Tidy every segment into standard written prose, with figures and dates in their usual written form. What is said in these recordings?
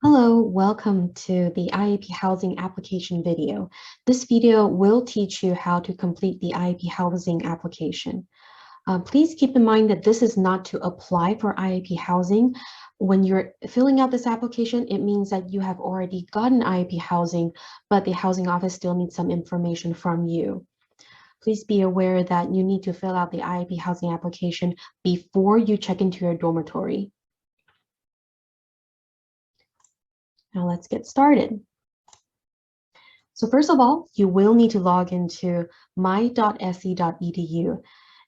Hello, welcome to the IAP housing application video. This video will teach you how to complete the IAP housing application. Please keep in mind that this is not to apply for IAP housing. When you're filling out this application, it means that you have already gotten IAP housing, but the housing office still needs some information from you. Please be aware that you need to fill out the IAP housing application before you check into your dormitory. Now let's get started. So first of all, you will need to log into my.se.edu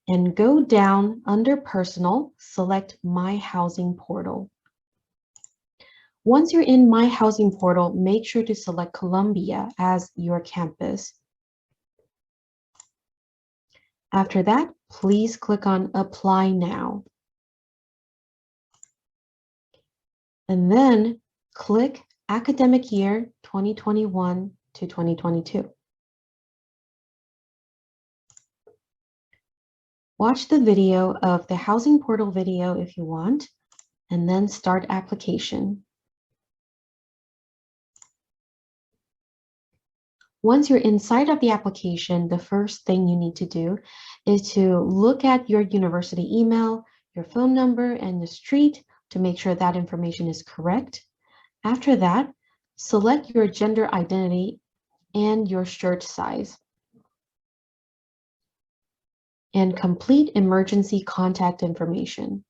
and go down under Personal, select My Housing Portal. Once you're in My Housing Portal, make sure to select Columbia as your campus. After that, please click on Apply Now. And then click Academic Year 2021 to 2022. Watch the video of the Housing Portal video if you want, and then start application. Once you're inside of the application, the first thing you need to do is to look at your university email, your phone number, and the street to make sure that information is correct. After that, select your gender identity and your shirt size. And complete emergency contact information.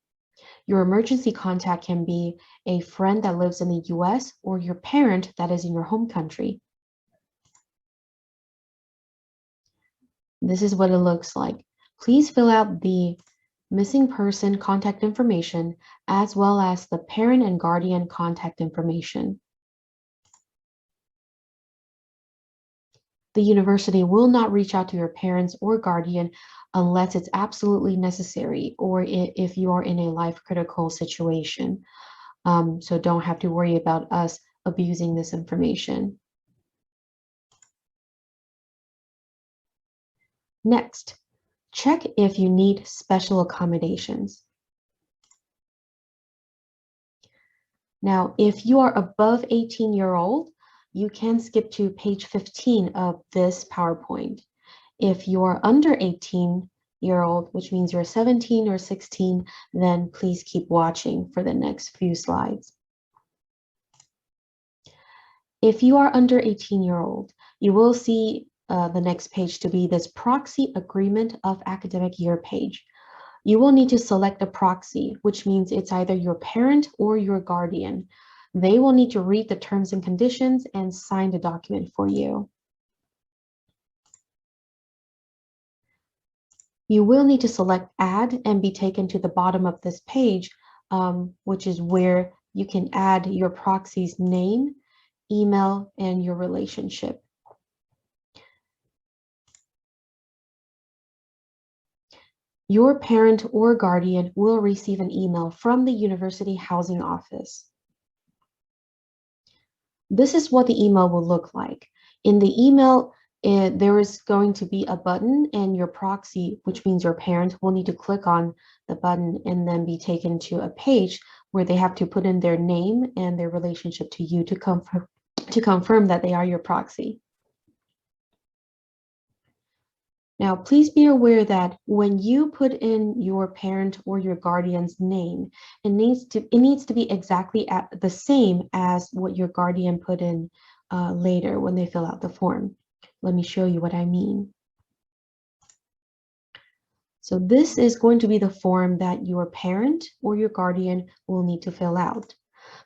Your emergency contact can be a friend that lives in the US or your parent that is in your home country. This is what it looks like. Please fill out the missing person contact information as well as the parent and guardian contact information. The university will not reach out to your parents or guardian unless it's absolutely necessary or if you are in a life critical situation. So don't have to worry about us abusing this information. Next, check if you need special accommodations. Now, if you are above 18-year-old, you can skip to page 15 of this PowerPoint. If you are under 18-year-old, which means you're 17 or 16, then please keep watching for the next few slides. If you are under 18-year-old, you will see the next page to be this proxy agreement of academic year page. You will need to select a proxy, which means it's either your parent or your guardian. They will need to read the terms and conditions and sign the document for you. You will need to select Add and be taken to the bottom of this page, which is where you can add your proxy's name, email, and your relationship. Your parent or guardian will receive an email from the University Housing Office. This is what the email will look like. In the email, there is going to be a button, and your proxy, which means your parent, will need to click on the button and then be taken to a page where they have to put in their name and their relationship to you to confirm that they are your proxy. Now, please be aware that when you put in your parent or your guardian's name, it needs to be exactly the same as what your guardian put in later when they fill out the form. Let me show you what I mean. So this is going to be the form that your parent or your guardian will need to fill out.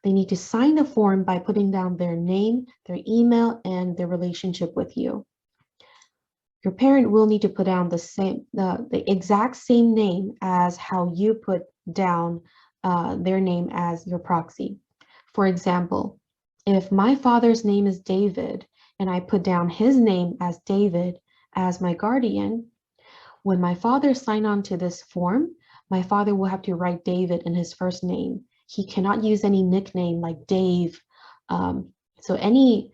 They need to sign the form by putting down their name, their email, and their relationship with you. Your parent will need to put down the exact same name as how you put down their name as your proxy. For example, if my father's name is David and I put down his name as David as my guardian, when my father signs on to this form, my father will have to write David in his first name. He cannot use any nickname like Dave. So any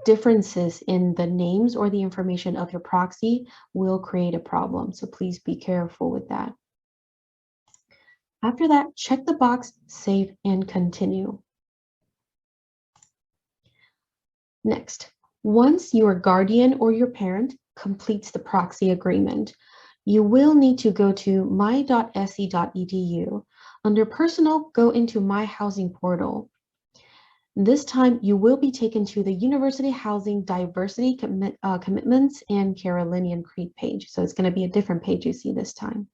differences in the names or the information of your proxy will create a problem. So please be careful with that. After that, check the box, save, and continue. Next, once your guardian or your parent completes the proxy agreement, you will need to go to my.se.edu. Under Personal, go into My Housing portal. This time, you will be taken to the University Housing Diversity Commitments and Carolinian Creed page. So it's going to be a different page you see this time.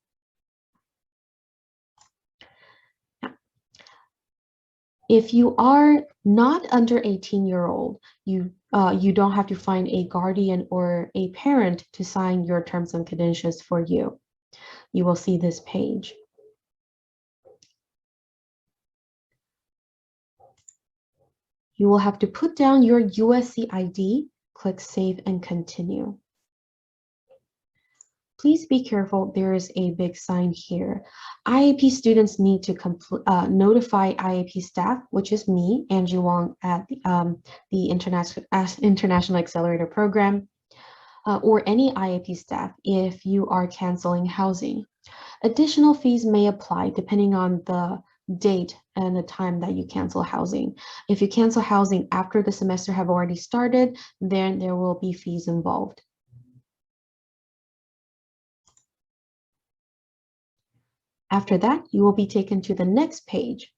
If you are not under 18-year-old, you don't have to find a guardian or a parent to sign your terms and conditions for you. You will see this page. You will have to put down your USC ID, click Save and Continue. Please be careful, there is a big sign here. IAP students need to notify IAP staff, which is me, Angie Wong, at the International Accelerator Program, or any IAP staff if you are canceling housing. Additional fees may apply depending on the date and the time that you cancel housing. If you cancel housing after the semester have already started, then there will be fees involved. After that, you will be taken to the next page.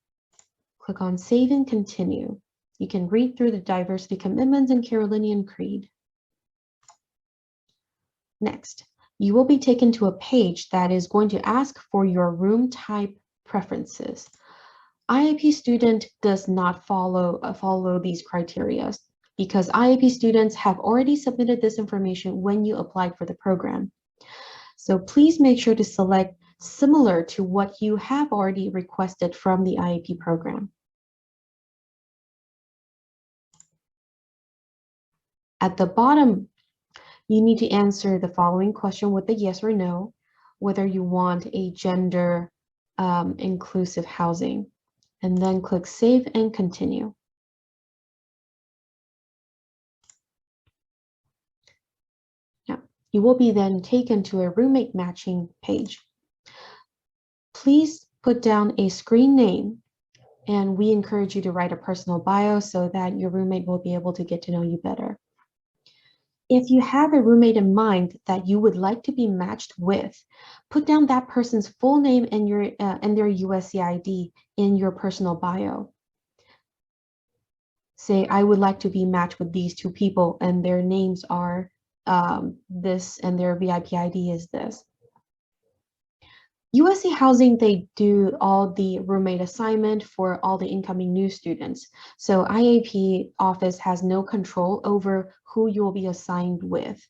Click on Save and Continue. You can read through the Diversity Commitments and Carolinian Creed. Next, you will be taken to a page that is going to ask for your room type preferences. IAP student does not follow these criteria because IAP students have already submitted this information when you applied for the program. So please make sure to select similar to what you have already requested from the IAP program. At the bottom, you need to answer the following question with a yes or no, whether you want a gender inclusive housing, and then click Save and Continue. Now, you will be then taken to a roommate matching page. Please put down a screen name, and we encourage you to write a personal bio so that your roommate will be able to get to know you better. If you have a roommate in mind that you would like to be matched with, put down that person's full name and their USC ID in your personal bio. Say, I would like to be matched with these two people and their names are this and their VIP ID is this. USC Housing, they do all the roommate assignment for all the incoming new students. So IAP office has no control over who you will be assigned with.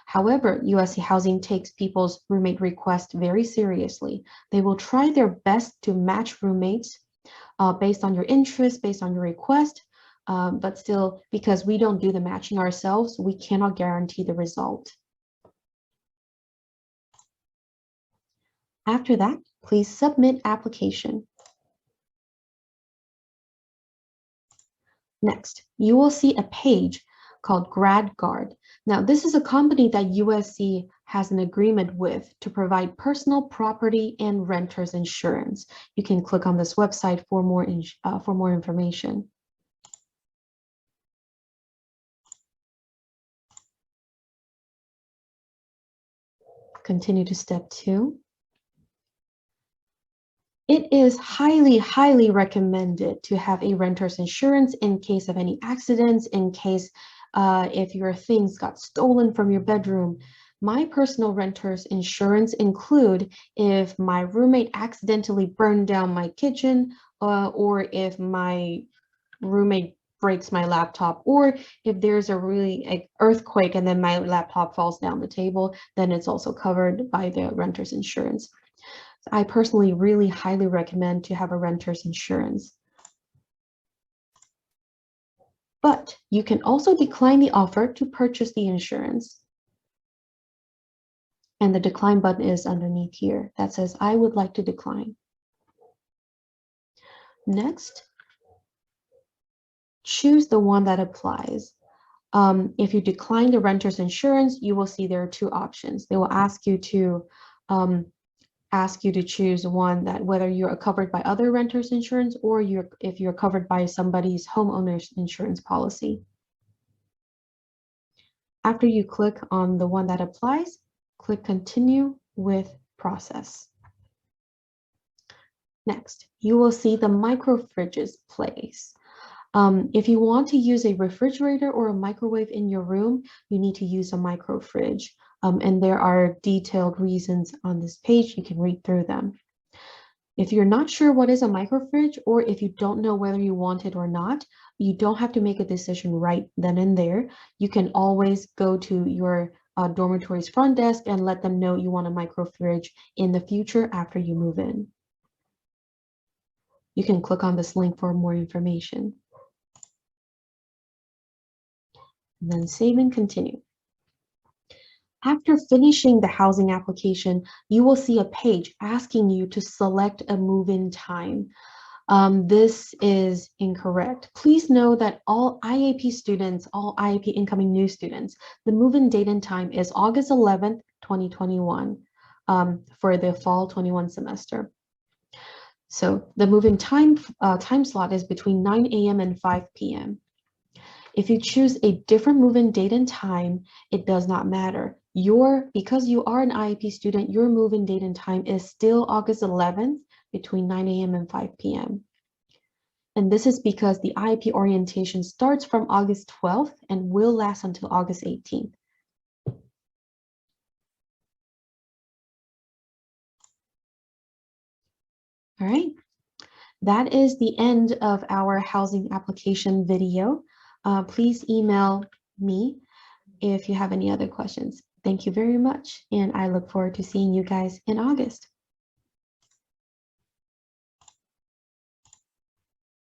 However, USC Housing takes people's roommate requests very seriously. They will try their best to match roommates based on your interest, based on your request, but still, because we don't do the matching ourselves, we cannot guarantee the result. After that, please submit application. Next, you will see a page called GradGuard. Now, this is a company that USC has an agreement with to provide personal property and renters insurance. You can click on this website for more information. Continue to step 2. It is highly, highly recommended to have a renter's insurance in case of any accidents, in case if your things got stolen from your bedroom. My personal renter's insurance include if my roommate accidentally burned down my kitchen, or if my roommate breaks my laptop, or if there's a really earthquake and then my laptop falls down the table, then it's also covered by the renter's insurance. I personally really highly recommend to have a renter's insurance. But you can also decline the offer to purchase the insurance. And the decline button is underneath here that says, I would like to decline. Next, choose the one that applies. If you decline the renter's insurance, you will see there are two options. They will ask you to choose one that whether you're covered by other renters insurance or if you're covered by somebody's homeowner's insurance policy. After you click on the one that applies, click Continue with Process. Next, you will see the micro fridges place. If you want to use a refrigerator or a microwave in your room, you need to use a micro fridge. And there are detailed reasons on this page. You can read through them. If you're not sure what is a micro fridge, or if you don't know whether you want it or not, you don't have to make a decision right then and there. You can always go to your dormitory's front desk and let them know you want a micro fridge in the future after you move in. You can click on this link for more information. And then save and continue. After finishing the housing application, you will see a page asking you to select a move-in time. This is incorrect. Please know that all IAP students, all IAP incoming new students, the move-in date and time is August 11th, 2021 for the fall 21 semester. So the move-in time slot is between 9 a.m. and 5 p.m. If you choose a different move-in date and time, it does not matter. Because you are an IAP student, your move-in date and time is still August 11th between 9 a.m. and 5 p.m. And this is because the IAP orientation starts from August 12th and will last until August 18th. All right, that is the end of our housing application video. Please email me if you have any other questions. Thank you very much, and I look forward to seeing you guys in August.